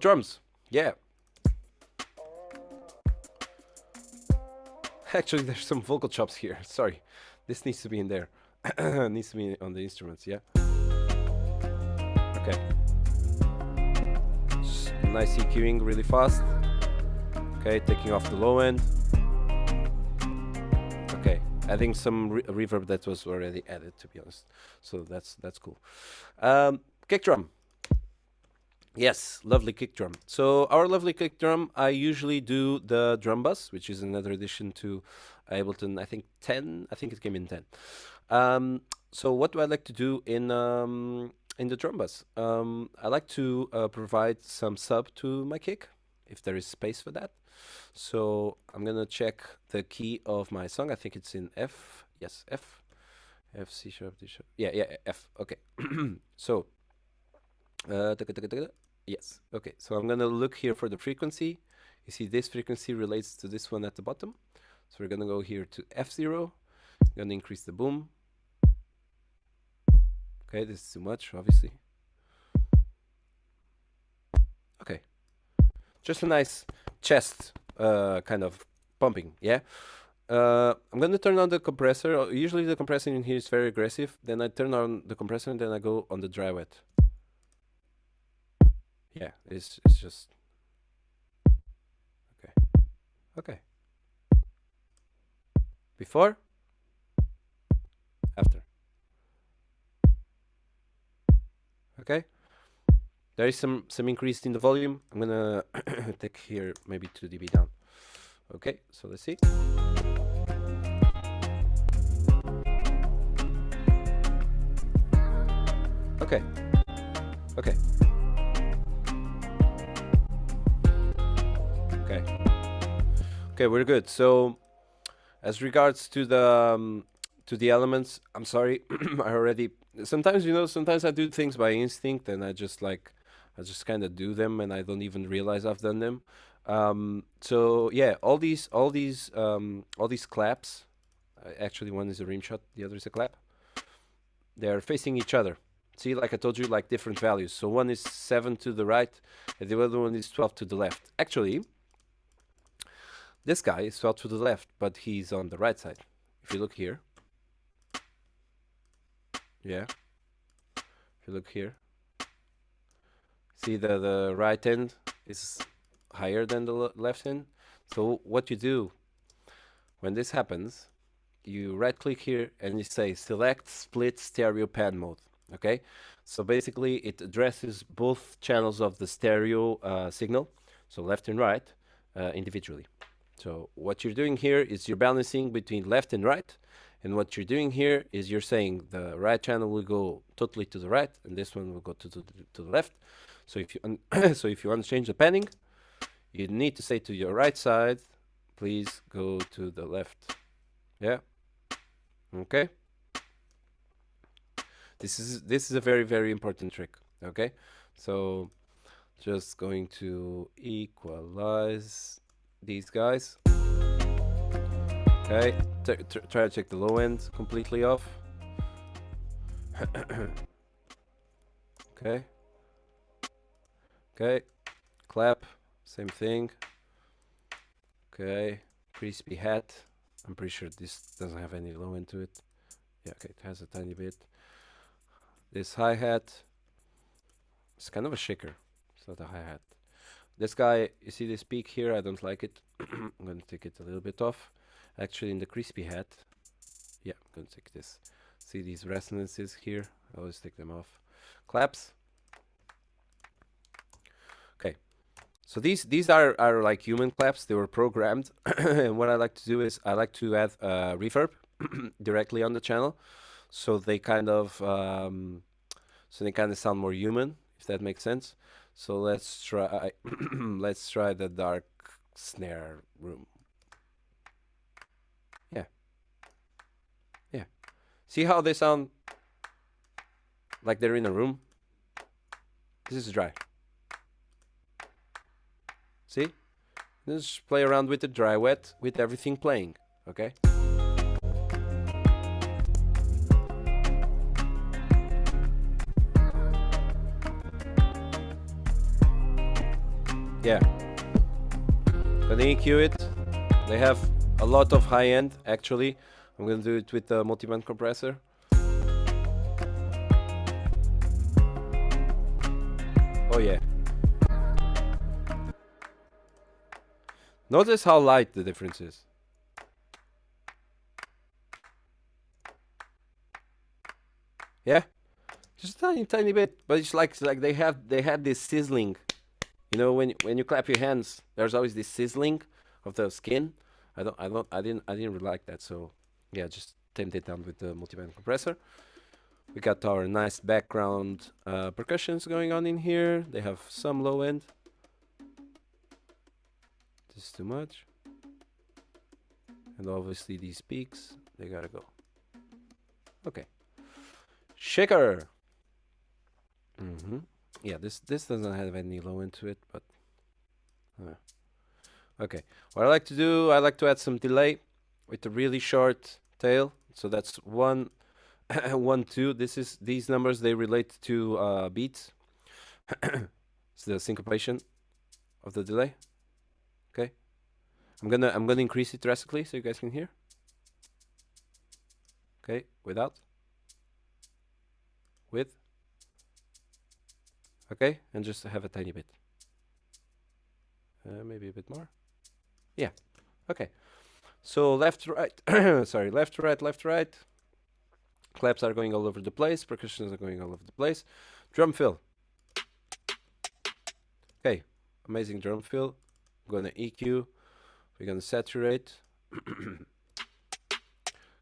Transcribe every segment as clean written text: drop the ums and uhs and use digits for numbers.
Drums. Yeah. Actually, there's some vocal chops here. Sorry. This needs to be in there. Needs to be on the instruments, yeah? Okay. Just nice EQing really fast. Okay, taking off the low end. Okay, adding some reverb that was already added, to be honest. So that's cool. Kick drum. Yes, lovely kick drum. So our lovely kick drum, I usually do the drum bus, which is another addition to Ableton. I think 10. I think it came in 10. So what do I like to do in the drum bus? I like to provide some sub to my kick, if there is space for that. So I'm gonna check the key of my song. I think it's in F. Yes, F. F, C sharp, D sharp. Yeah, F. Okay. So, yes. Okay. So I'm gonna look here for the frequency. You see, this frequency relates to this one at the bottom. So we're gonna go here to F0. Gonna increase the boom. Okay, this is too much, obviously. Okay. Just a nice chest kind of pumping, yeah? I'm gonna turn on the compressor. Usually the compressor in here is very aggressive. Then I turn on the compressor and then I go on the dry wet. Yeah, it's just... Okay. Okay. Before? After. Okay. There is some increase in the volume. I'm gonna take here maybe 2 dB down. Okay, so let's see. Okay. Okay. Okay. Okay, we're good. So, as regards to the elements, I'm sorry, I already... Sometimes, you know, sometimes I do things by instinct and I just kind of do them and I don't even realize I've done them. So yeah, all these claps, actually one is a rim shot, the other is a clap. They're facing each other. See, like I told you, like different values. So one is 7 to the right and the other one is 12 to the left. Actually, this guy is 12 to the left, but he's on the right side. If you look here, yeah, if you look here, see the right end is higher than the left end. So what you do when this happens, you right click here and you say select split stereo pan mode. Okay, so basically it addresses both channels of the stereo signal, so left and right, individually. So what you're doing here is you're balancing between left and right, and what you're doing here is you're saying the right channel will go totally to the right and this one will go to the left. So if you so if you want to change the panning, you need to say to your right side, please go to the left. Yeah. Okay. This is a very, very important trick. Okay. So just going to equalize these guys. Okay. Try to take the low end completely off. Okay. Okay. Clap. Same thing. Okay. Crispy hat. I'm pretty sure this doesn't have any low end to it. Yeah, okay, it has a tiny bit. This hi-hat. It's kind of a shaker. It's not a hi-hat. This guy, you see this peak here? I don't like it. I'm going to take it a little bit off. Actually, in the crispy hat, yeah, I'm going to take this. See these resonances here? I always take them off. Claps. Okay. So these are like human claps. They were programmed. And what I like to do is I like to add reverb directly on the channel. So they kind of sound more human, if that makes sense. So let's try let's try the dark snare room. Yeah. Yeah. See how they sound like they're in a room? This is dry. See? Just play around with the dry wet with everything playing, okay? Yeah. Gonna EQ it. They have a lot of high end actually. I'm gonna do it with the multiband compressor. Oh yeah. Notice how light the difference is. Yeah, just a tiny, tiny bit, but it's like they have this sizzling. You know, when you clap your hands, there's always this sizzling of the skin. I didn't really like that. So yeah, just tamed it down with the multiband compressor. We got our nice background percussions going on in here. They have some low end. This is too much. And obviously these peaks, they gotta go. Okay. Shaker. Yeah, this doesn't have any low end to it, but okay. What I like to do, I like to add some delay with a really short tail. So that's 1, 1, 2. These numbers, they relate to beats. It's the syncopation of the delay. Okay. I'm gonna increase it drastically so you guys can hear. Okay, without. With. Okay, and just have a tiny bit. Maybe a bit more. Yeah. Okay. So left, right. Sorry, left, right, left, right. Claps are going all over the place. Percussions are going all over the place. Drum fill. Okay, amazing drum fill. I'm gonna EQ. We're gonna saturate.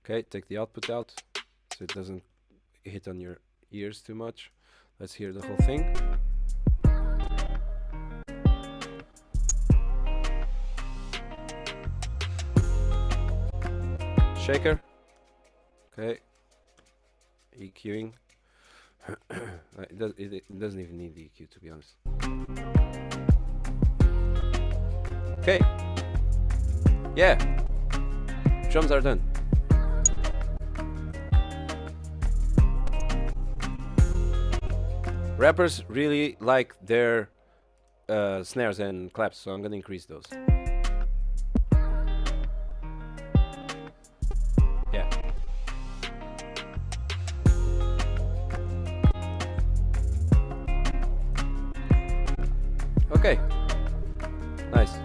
Okay, take the output out so it doesn't hit on your ears too much. Let's hear the whole thing. Shaker. Okay. EQing. It doesn't even need the EQ, to be honest. Okay. Yeah. Drums are done. Rappers really like their snares and claps, so I'm gonna increase those. Yeah. Okay. Nice.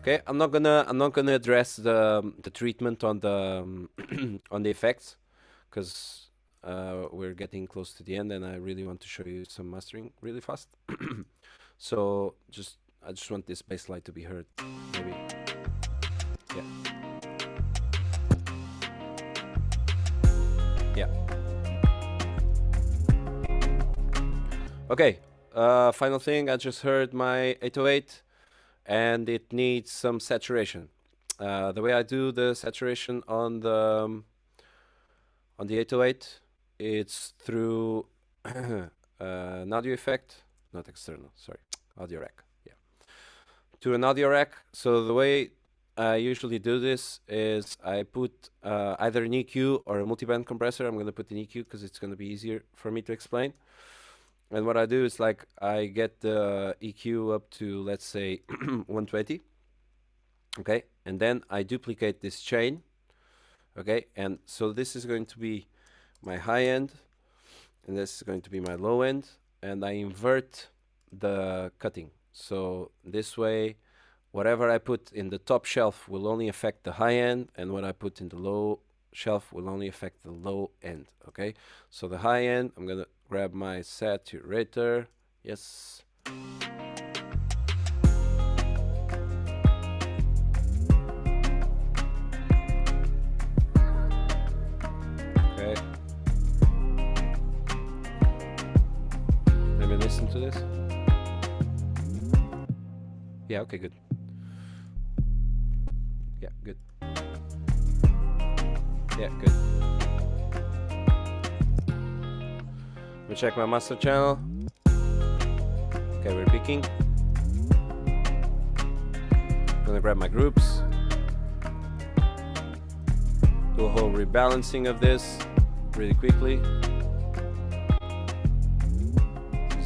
Okay, I'm not gonna address the treatment on the on the effects, because we're getting close to the end and I really want to show you some mastering really fast. So I just want this bass line to be heard. Maybe. Yeah. Yeah. Okay. Final thing, I just heard my 808 and it needs some saturation. The way I do the saturation on the 808, it's through an audio effect, not external, sorry, audio rack, yeah. To an audio rack. So the way I usually do this is I put either an EQ or a multiband compressor. I'm gonna put an EQ because it's gonna be easier for me to explain. And what I do is like I get the EQ up to, let's say 120, okay, and then I duplicate this chain, okay, and so this is going to be my high end and this is going to be my low end, and I invert the cutting. So this way whatever I put in the top shelf will only affect the high end, and what I put in the low shelf will only affect the low end. Okay, so the high end, I'm gonna grab my saturator. Yes. Okay. Let me listen to this. Yeah, okay, good. Yeah, good. Yeah, good. Let me check my master channel. Okay, we're picking. I'm gonna grab my groups. Do a whole rebalancing of this really quickly.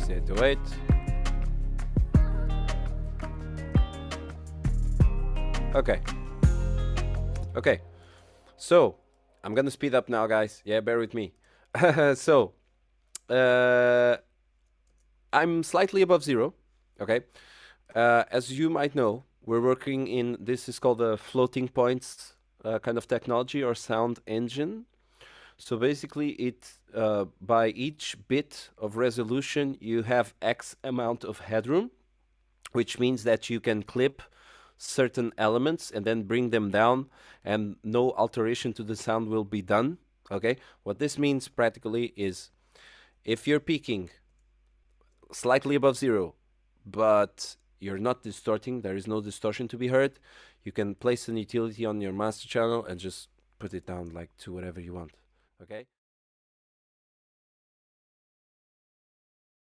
808. Okay. Okay. So, I'm gonna speed up now, guys. Yeah, bear with me. So, I'm slightly above zero. Okay. As you might know, we're working in, this is called a floating points kind of technology or sound engine. So basically, it by each bit of resolution, you have X amount of headroom, which means that you can clip certain elements and then bring them down, and no alteration to the sound will be done. Okay, what this means practically is if you're peaking slightly above zero, but you're not distorting, there is no distortion to be heard, you can place an utility on your master channel and just put it down like to whatever you want. Okay.